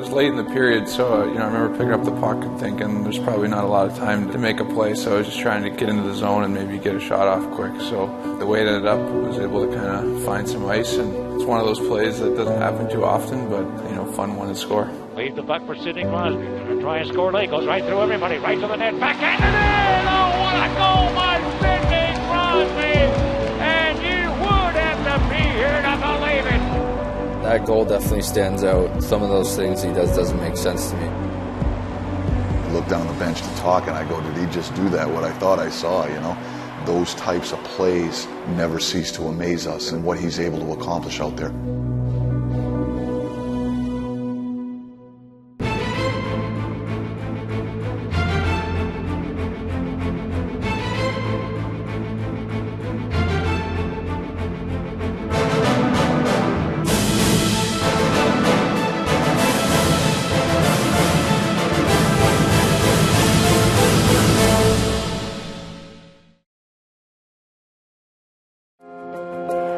was late in the period, so I remember picking up the puck and thinking there's probably not a lot of time to make a play, so I was just trying to get into the zone and maybe get a shot off quick. So the way it ended up, I was able to kind of find some ice, and it's one of those plays that doesn't happen too often, but fun one to score. Leave the puck for Sidney Crosby. Gonna try and score late. Goes right through everybody, right to the net, backhand it in! Oh, what a goal by Sidney Crosby! And you would have to be here to believe it. That goal definitely stands out. Some of those things he does doesn't make sense to me. I look down the bench to talk, and I go, did he just do that? What I thought I saw, Those types of plays never cease to amaze us, and what he's able to accomplish out there.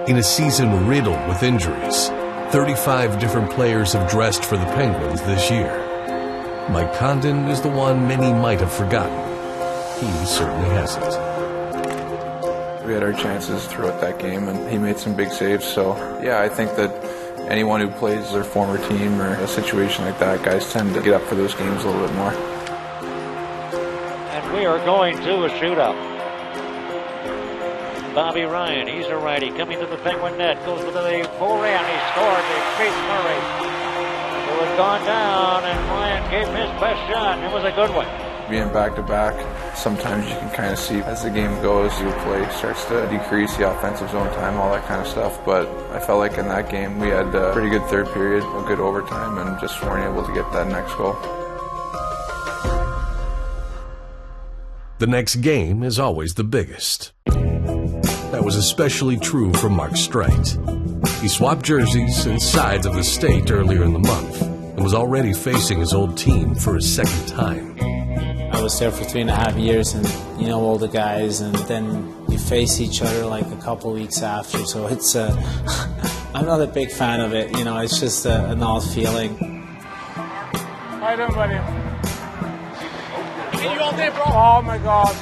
In a season riddled with injuries, 35 different players have dressed for the Penguins this year. Mike Condon is the one many might have forgotten. He certainly hasn't. We had our chances throughout that game, and he made some big saves. So, yeah, I think that anyone who plays their former team or a situation like that, guys tend to get up for those games a little bit more. And we are going to a shootout. Bobby Ryan, he's a righty, coming to the Penguin net, goes with a forehand, he scored, they beat Murray. It was gone down, and Ryan gave his best shot, it was a good one. Being back-to-back, sometimes you can kind of see as the game goes, your play starts to decrease, the offensive zone time, all that kind of stuff. But I felt like in that game we had a pretty good third period, a good overtime, and just weren't able to get that next goal. The next game is always the biggest. That was especially true for Mark Streit. He swapped jerseys and sides of the state earlier in the month and was already facing his old team for a second time. I was there for 3.5 years, and all the guys, and then you face each other like a couple weeks after. So it's I'm not a big fan of it. It's just an odd feeling. How you doing, buddy? You all day, bro? Oh my God.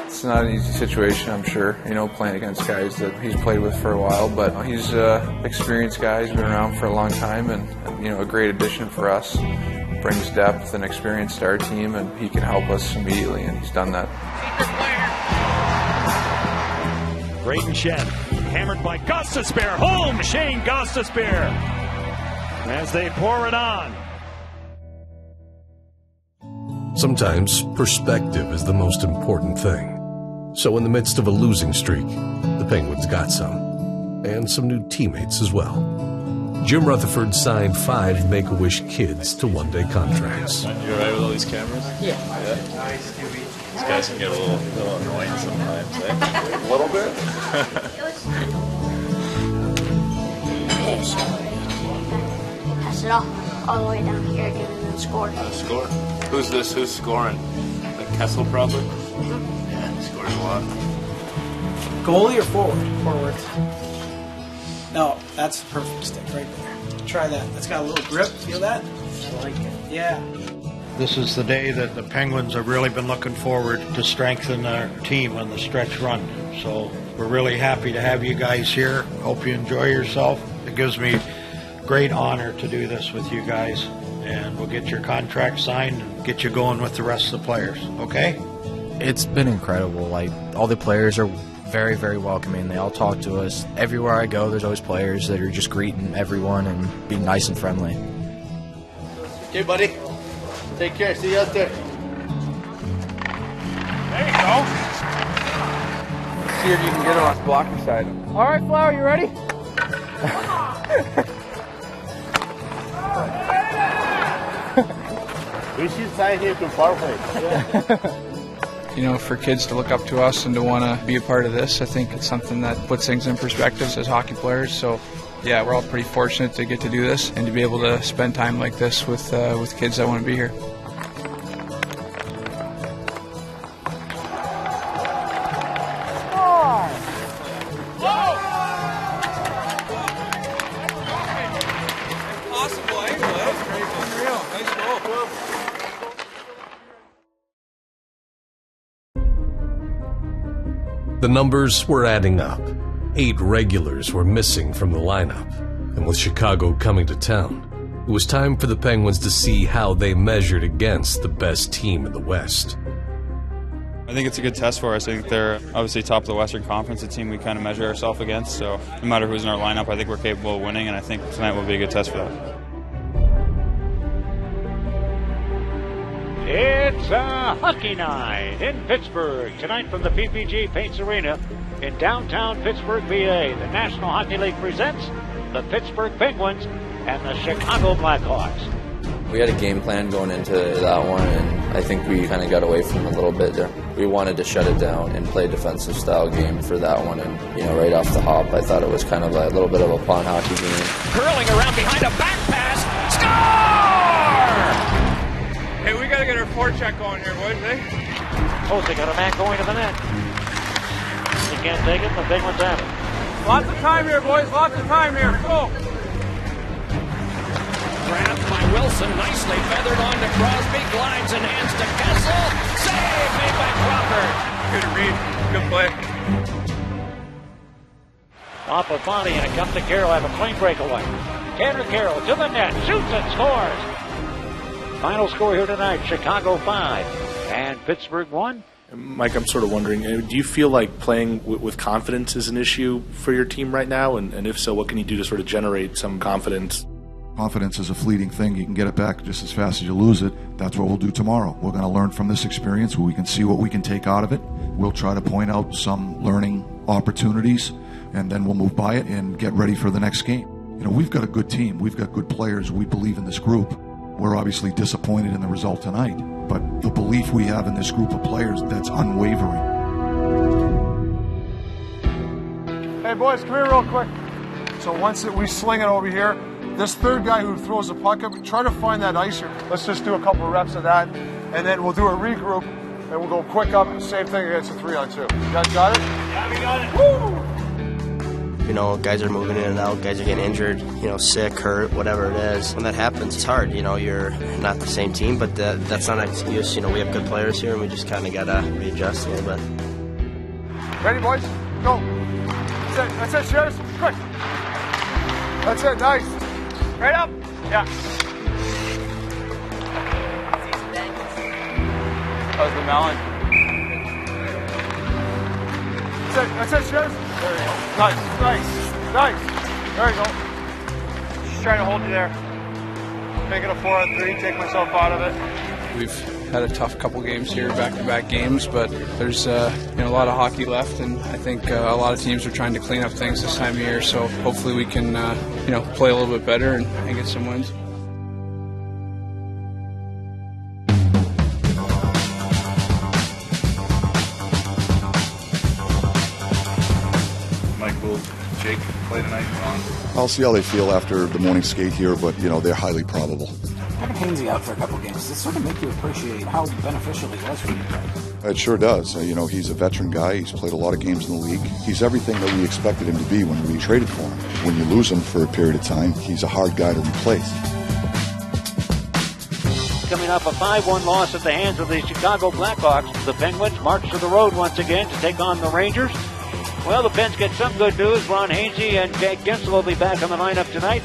It's not an easy situation, I'm sure, playing against guys that he's played with for a while, but he's an experienced guy. He's been around for a long time, and a great addition for us. Brings depth and experience to our team, and he can help us immediately, and he's done that. Braden Shen, hammered by Gostisbehere, home, Shane Gostisbehere, as they pour it on. Sometimes perspective is the most important thing. So in the midst of a losing streak, the Penguins got some. And some new teammates as well. Jim Rutherford signed 5 Make-A-Wish kids to one-day contracts. You alright with all these cameras? Yeah. These guys can get a little annoying sometimes, eh? A little bit? Pass it off all the way down here again and then score. Score? Who's this? Who's scoring? Like Kessel, probably? Mm-hmm. Yeah, he scores a lot. Goalie or forward? Forward. No, that's the perfect stick right there. Try that. That's got a little grip. Feel that? I like it. Yeah. This is the day that the Penguins have really been looking forward to strengthen our team on the stretch run. So we're really happy to have you guys here. Hope you enjoy yourself. It gives me great honor to do this with you guys. And we'll get your contract signed and get you going with the rest of the players, okay? It's been incredible. All the players are very, very welcoming. They all talk to us. Everywhere I go, there's always players that are just greeting everyone and being nice and friendly. Okay, buddy. Take care. See you out there. There you go. See if you can get on his blocking side. All right, Flower, you ready? We should sign here to power play. For kids to look up to us and to want to be a part of this, I think it's something that puts things in perspective as hockey players. So, yeah, we're all pretty fortunate to get to do this and to be able to spend time like this with kids that want to be here. Awesome, boy. numbers were adding up. 8 regulars were missing from the lineup. And with Chicago coming to town, it was time for the Penguins to see how they measured against the best team in the West. I think it's a good test for us. I think they're obviously top of the Western Conference, a team we kind of measure ourselves against. So no matter who's in our lineup, I think we're capable of winning, and I think tonight will be a good test for that. It's a hockey night in Pittsburgh. Tonight from the PPG Paints Arena in downtown Pittsburgh, PA. The National Hockey League presents the Pittsburgh Penguins and the Chicago Blackhawks. We had a game plan going into that one, and I think we kind of got away from it a little bit there. We wanted to shut it down and play a defensive style game for that one, and right off the hop, I thought it was kind of a little bit of a pawn hockey game. Curling around behind a back pass. Score! Hey, we got to get our forecheck going here, boys, eh? Oh, they got a man going to the net. They can't take it, the Penguins have it. Lots of time here, boys. Lots of time here. Go. Grabbed by Wilson, nicely feathered on to Crosby, glides and hands to Kessel. Save made by Crawford. Good read. Good play. Off of body and it comes to Carroll. Have a clean breakaway. Tanner Carroll to the net, shoots and scores. Final score here tonight: Chicago 5 and Pittsburgh 1. Mike, I'm sort of wondering, do you feel like playing with confidence is an issue for your team right now? And if so, what can you do to sort of generate some confidence? Confidence is a fleeting thing. You can get it back just as fast as you lose it. That's what we'll do tomorrow. We're going to learn from this experience. We can see what we can take out of it. We'll try to point out some learning opportunities, and then we'll move by it and get ready for the next game. We've got a good team. We've got good players. We believe in this group. We're obviously disappointed in the result tonight, but the belief we have in this group of players, that's unwavering. Hey, boys, come here real quick. So once we sling it over here, this third guy who throws the puck up, try to find that icer. Let's just do a couple of reps of that, and then we'll do a regroup, and we'll go quick up. Same thing against a 3-on-2. You guys got it? Yeah, we got it. Woo! Guys are moving in and out, guys are getting injured, sick, hurt, whatever it is. When that happens, it's hard. You're not the same team, but that's not an excuse. We have good players here, and we just kind of got to readjust a little bit. Ready, boys? Go. That's it, Shares. Quick. That's it, nice. Right up. Yeah. How's the melon? That's it, Shares. There you go. Nice. There you go. Just trying to hold you there. Make it a 4-on-3, take myself out of it. We've had a tough couple games here, back-to-back games, but there's a lot of hockey left, and I think a lot of teams are trying to clean up things this time of year, so hopefully we can play a little bit better and get some wins. Jake play tonight, Ron? I'll see how they feel after the morning skate here, but, they're highly probable. Having Hainsey out for a couple games, does it sort of make you appreciate how beneficial he was for you guys? It sure does. He's a veteran guy. He's played a lot of games in the league. He's everything that we expected him to be when we traded for him. When you lose him for a period of time, he's a hard guy to replace. Coming off a 5-1 loss at the hands of the Chicago Blackhawks, the Penguins march to the road once again to take on the Rangers. Well, the Pens get some good news. Ron Hainsey and Jake Gensel will be back on the lineup tonight.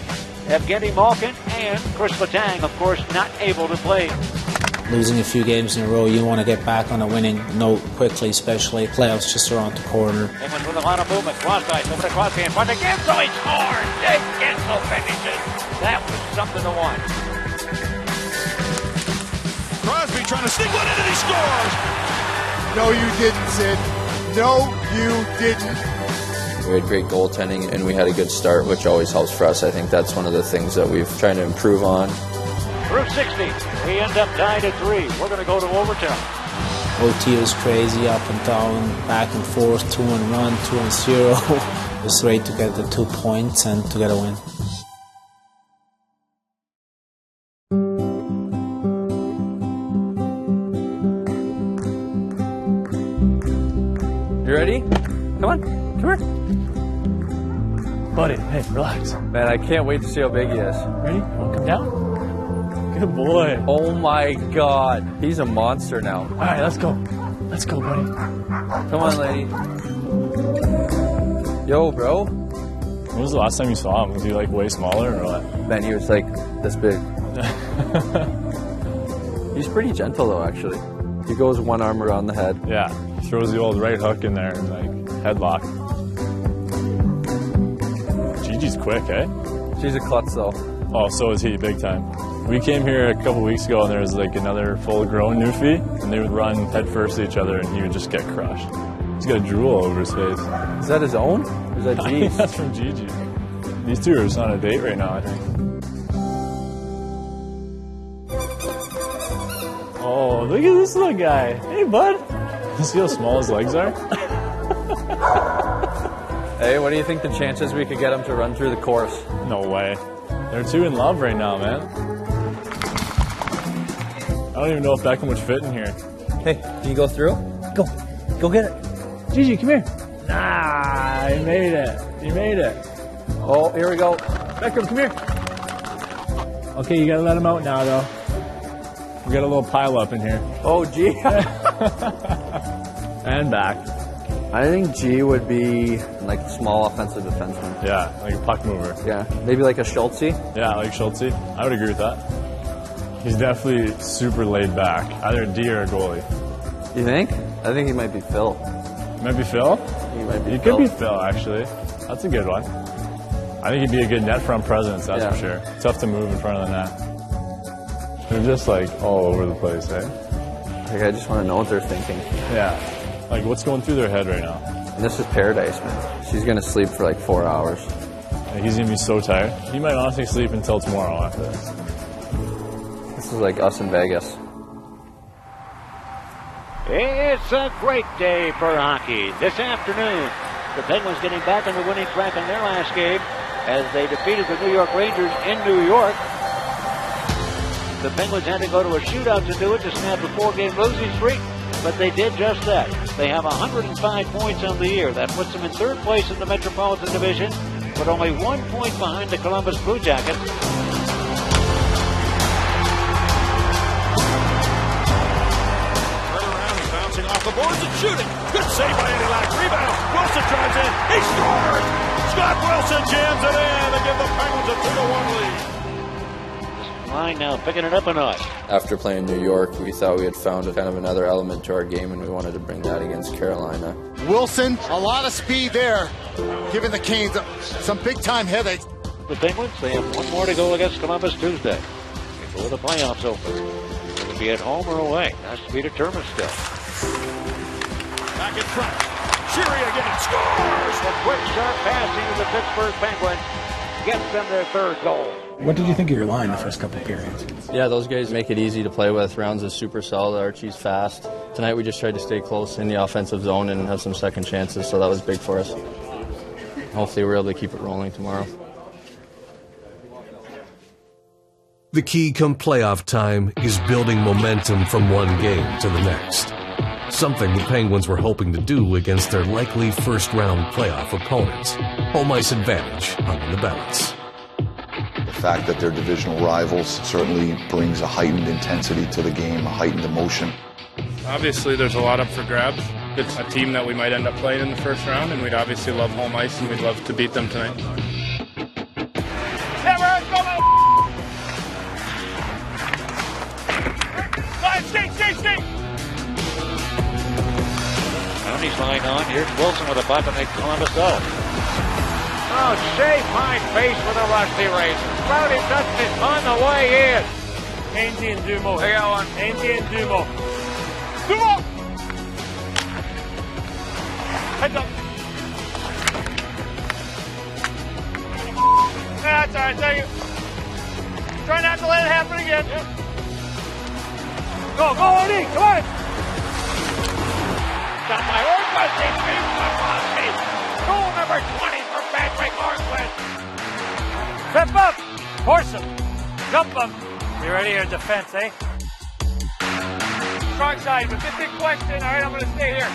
Evgeny Malkin and Chris Letang, of course, not able to play. Losing a few games in a row, you want to get back on a winning note quickly, especially playoffs just around the corner. Penguins with a lot of movement. Cross ice over to Crosby in front of Gensel. He scores! Jake Gensel finishes. That was something to watch. Crosby trying to sneak one in and he scores! No, you didn't, Sid. No, you didn't. We had great goaltending, and we had a good start, which always helps for us. I think that's one of the things that we've tried to improve on. Through 60, we end up tied at 3. We're going to go to overtime. OT was crazy, up and down, back and forth, 2-1, 2-0. It was great to get the 2 points and to get a win. You ready? Come on, come here. Buddy, hey, relax. Man, I can't wait to see how big he is. Ready? You want to come down? Good boy. Oh my God, he's a monster now. All right, let's go. Let's go, buddy. Come on, lady. Yo, bro. When was the last time you saw him? Was he like way smaller or what? Man, he was like this big. He's pretty gentle though, actually. He goes one arm around the head. Yeah, throws the old right hook in there and like headlock. Gigi's quick, eh? She's a klutz though. Oh, so is he, big time. We came here a couple weeks ago and there was like another full-grown newfie, and they would run headfirst at each other and he would just get crushed. He's got drool all over his face. Is that his own? Or is that Gigi's? That's from Gigi. These two are just on a date right now, I think. Oh, look at this little guy. Hey, bud. You see how small his legs are? Hey, what do you think the chances we could get him to run through the course? No way. They're two in love right now, man. I don't even know if Beckham would fit in here. Hey, can you go through? Go. Go get it. Gigi, come here. Ah, he made it. He made it. Oh, here we go. Beckham, come here. Okay, you gotta let him out now, though. We got a little pile up in here. Oh, gee. And back. I think G would be like a small offensive defenseman. Yeah, like a puck mover. Yeah, maybe like a Schultze. Yeah, like Schultze. I would agree with that. He's definitely super laid back, either a D or a goalie. You think? I think he might be Phil. He might be Phil? He might be He Phil. could be Phil, actually. That's a good one. I think he'd be a good net front presence, that's for sure. Tough to move in front of the net. They're just like all over the place, eh? Like, I just want to know what they're thinking. Yeah. Like, what's going through their head right now? And this is paradise, man. She's going to sleep for like 4 hours. Like, he's going to be so tired. He might honestly sleep until tomorrow after this. This is like us in Vegas. It's a great day for hockey this afternoon. The Penguins getting back on the winning track in their last game as they defeated the New York Rangers in New York. The Penguins had to go to a shootout to do it to snap a 4-game losing streak, but they did just that. They have 105 points on the year. That puts them in third place in the Metropolitan Division, but only 1 point behind the Columbus Blue Jackets. Off the boards and shooting. Good save by Eddie Lack. Rebound. Wilson drives in. He scores! Scott Wilson jams it in to give the Penguins a 2-1 lead. Line now picking it up a notch. After playing New York, we thought we had found kind of another element to our game, and we wanted to bring that against Carolina. Wilson, a lot of speed there, giving the Canes some big-time headaches. The Penguins, they have one more to go against Columbus Tuesday before the playoffs open. It'll be at home or away. That's to be determined still. Back in front. Sheary again scores! The quick, sharp passing of the Pittsburgh Penguins gets them their third goal. What did you think of your line the first couple periods? Yeah, those guys make it easy to play with. Rounds is super solid. Archie's fast. Tonight we just tried to stay close in the offensive zone and have some second chances, so that was big for us. Hopefully we're able to keep it rolling tomorrow. The key come playoff time is building momentum from one game to the next. Something the Penguins were hoping to do against their likely first-round playoff opponents. Home ice advantage hung in the balance. The fact that they're divisional rivals certainly brings a heightened intensity to the game, a heightened emotion. Obviously, there's a lot up for grabs. It's a team that we might end up playing in the first round, and we'd obviously love home ice, and we'd love to beat them tonight. Tony's line on. Here's Wilson with a buck and they Columbus go. Oh, Shea Pine face with a rusty razor. Rowdy touched it on the way in. Ainsley and Dumo. They got one. Ainsley and Dumo. Dumo! Heads up. That's all right. Thank you. Try not to let it happen again. Yep. Go, Eddie. Come on. Got my own busting feet from Rossi. Goal number 20 for Patrick Hornquist. Step up. Force him. Jump him. You ready your defense, eh? Strong side, but this big question. All right, I'm going to stay here.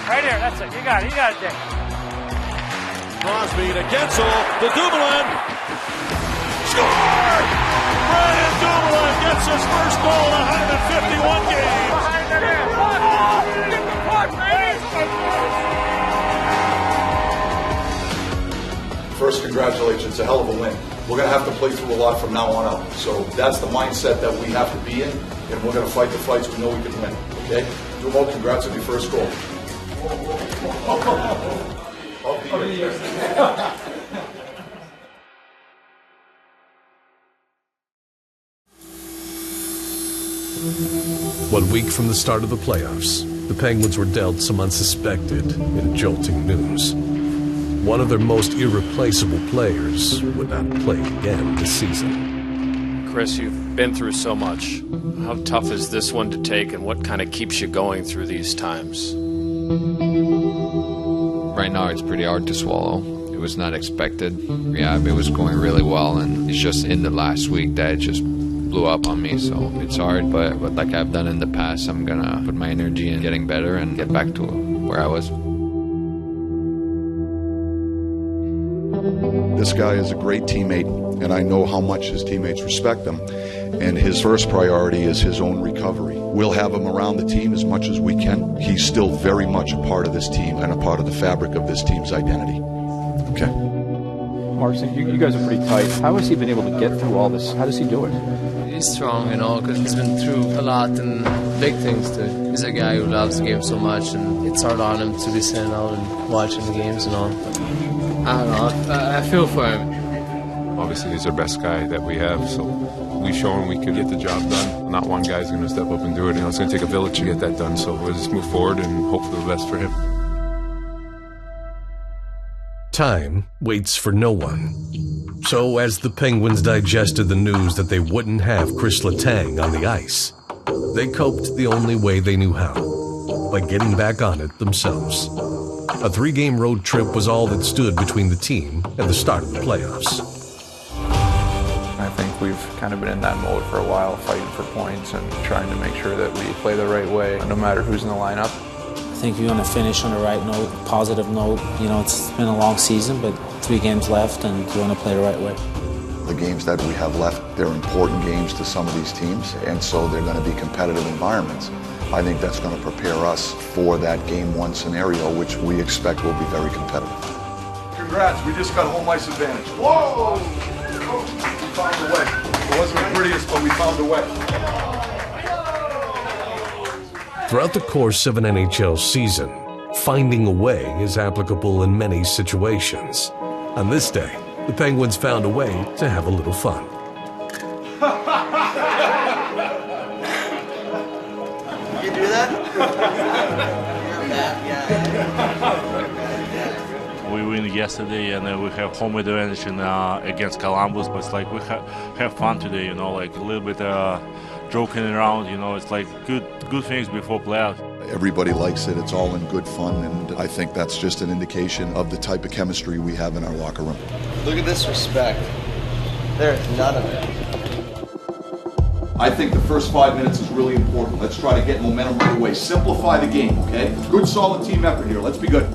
Right here. That's it. You got it. You got it, Dick. Crosby to Gensel, to Dumoulin. Score! Brian Dumoulin gets his first goal in 151 games. Behind the net. Get the puck, baby. congratulate you. It's a hell of a win. We're going to have to play through a lot from now on out. So that's the mindset that we have to be in, and we're going to fight the fights we know we can win. Okay? Dumo, congrats on your first goal. One week from the start of the playoffs, the Penguins were dealt some unsuspected and jolting news. One of their most irreplaceable players would not play again this season. Chris, you've been through so much. How tough is this one to take, and what kind of keeps you going through these times? Right now, it's pretty hard to swallow. It was not expected. Yeah, it was going really well, and it's just in the last week that it just blew up on me. So it's hard, but like I've done in the past, I'm gonna put my energy in getting better and get back to where I was. This guy is a great teammate, and I know how much his teammates respect him. And his first priority is his own recovery. We'll have him around the team as much as we can. He's still very much a part of this team and a part of the fabric of this team's identity. Okay. Marcin, you guys are pretty tight. How has he been able to get through all this? How does he do it? He's strong, because he's been through a lot and big things too. He's a guy who loves the game so much, and it's hard on him to be sitting out and watching the games and all. I don't know. I feel for him. Obviously, he's our best guy that we have, so we've shown we can get the job done. Not one guy's going to step up and do it. It's going to take a village to get that done, so we'll just move forward and hope for the best for him. Time waits for no one. So as the Penguins digested the news that they wouldn't have Chris Letang on the ice, they coped the only way they knew how, by getting back on it themselves. A 3-game road trip was all that stood between the team and the start of the playoffs. I think we've kind of been in that mode for a while, fighting for points and trying to make sure that we play the right way, no matter who's in the lineup. I think you want to finish on the right note, positive note. It's been a long season, but 3 games left, and you want to play the right way. The games that we have left, they're important games to some of these teams, and so they're going to be competitive environments. I think that's going to prepare us for that Game 1 scenario, which we expect will be very competitive. Congrats, we just got home ice advantage. Whoa! We found a way. It wasn't the prettiest, but we found a way. Throughout the course of an NHL season, finding a way is applicable in many situations. On this day, the Penguins found a way to have a little fun. You do that? You're a bad guy. We win yesterday, and we have home advantage against Columbus. But it's like we have fun today, like a little bit joking around. It's like good things before playoffs. Everybody likes it. It's all in good fun, and I think that's just an indication of the type of chemistry we have in our locker room. Look at this respect. There's none of it. I think the first 5 minutes is really important. Let's try to get momentum right away. Simplify the game, okay? Good, solid team effort here. Let's be good.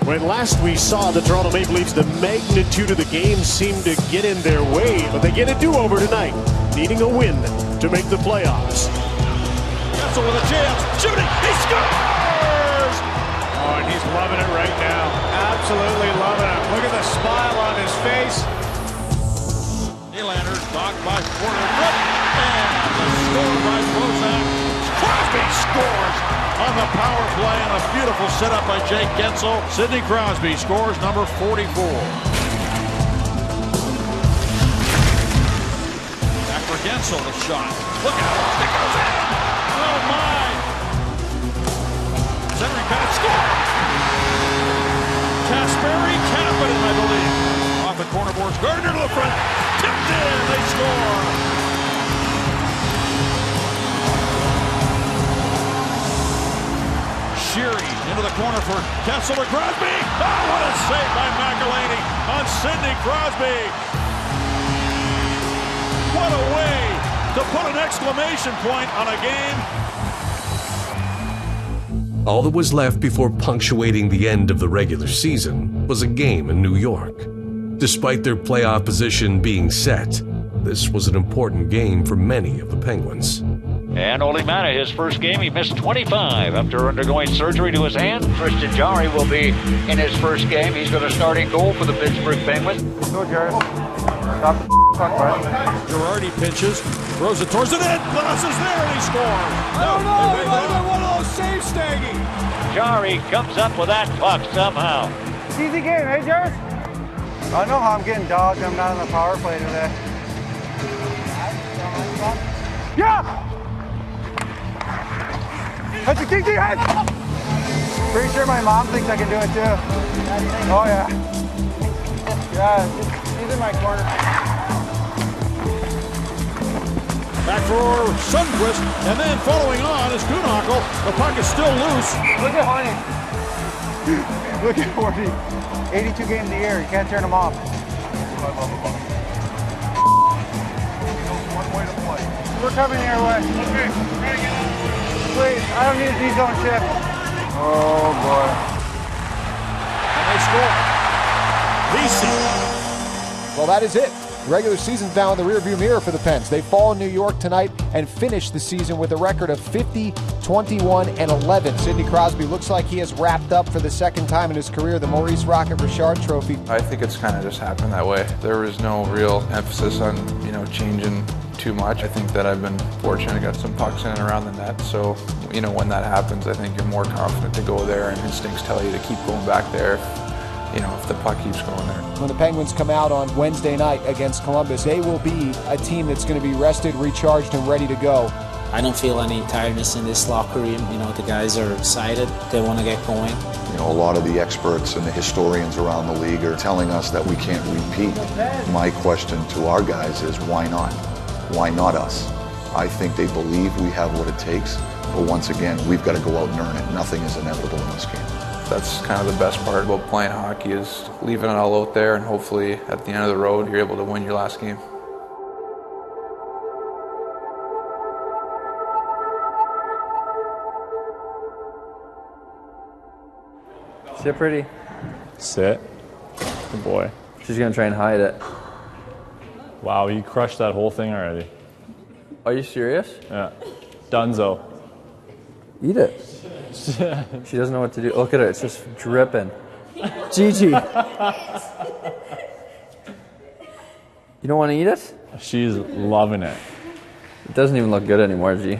When last we saw the Toronto Maple Leafs, the magnitude of the game seemed to get in their way, but they get a do-over tonight, needing a win to make the playoffs. Kessel with a chance, shooting, he scores! Oh, and he's loving it right now. Absolutely loving it. Look at the smile on his face. Nylander knocked by Porter, and the score by Prozac. Crosby scores on the power play, and a beautiful setup by Jake Gensel. Sidney Crosby scores number 44. Back for Gensel, the shot. Look out, it goes in! Oh my! Henry Bennett score! Kasperi Kapanen, I believe. Off the corner boards, Gardner to the front. Tipped in, they score! Sheary into the corner for Kessel to Crosby. Oh, what a save by McElhaney on Sidney Crosby. What a way to put an exclamation point on a game. All that was left before punctuating the end of the regular season was a game in New York. Despite their playoff position being set, this was an important game for many of the Penguins. And Ole Mana, his first game, he missed 25 after undergoing surgery to his hand. Christian Jarry will be in his first game. He's going to start in goal for the Pittsburgh Penguins. Go, Jared. Stop the puck, bud. Girardi pitches, throws it towards the net. Glass is there, and he scores. Oh, no, he might have been one of those saves, Staggy. Jarry comes up with that puck somehow. It's easy game, hey, Jared? I know how I'm getting dogged. I'm not on the power play today. Yeah! That's a kick to your head! Pretty sure my mom thinks I can do it too. Oh yeah. Yeah, he's in my corner. Back for Sundqvist, and then following on is Kuhnhackl. The puck is still loose. Look at Horny. Look at Horny. 82 games a year, you can't turn him off. One way to play. We're coming your way. Okay, try to get out. Please, I don't need a D-zone shift. Oh boy. And they score. Well, that is it. The regular season's now in the rearview mirror for the Pens. They fall in New York tonight and finish the season with a record of 50, 21, and 11. Sidney Crosby looks like he has wrapped up for the second time in his career the Maurice Rocket Richard Trophy. I think it's kind of just happened that way. There was no real emphasis on, changing too much. I think that I've been fortunate to get some pucks in and around the net, so when that happens, I think you're more confident to go there, and instincts tell you to keep going back there if the puck keeps going there. When the Penguins come out on Wednesday night against Columbus, they will be a team that's going to be rested, recharged, and ready to go. I don't feel any tiredness in this locker room. The guys are excited. They want to get going. A lot of the experts and the historians around the league are telling us that we can't repeat. My question to our guys is, why not? Why not us? I think they believe we have what it takes, but once again, we've got to go out and earn it. Nothing is inevitable in this game. That's kind of the best part about playing hockey, is leaving it all out there, and hopefully at the end of the road you're able to win your last game. Sit pretty. Sit. Good boy. She's going to try and hide it. Wow, you crushed that whole thing already. Are you serious? Yeah. Dunzo. Eat it. She doesn't know what to do. Look at her. It's just dripping. Gigi. You don't want to eat it? She's loving it. It doesn't even look good anymore, G.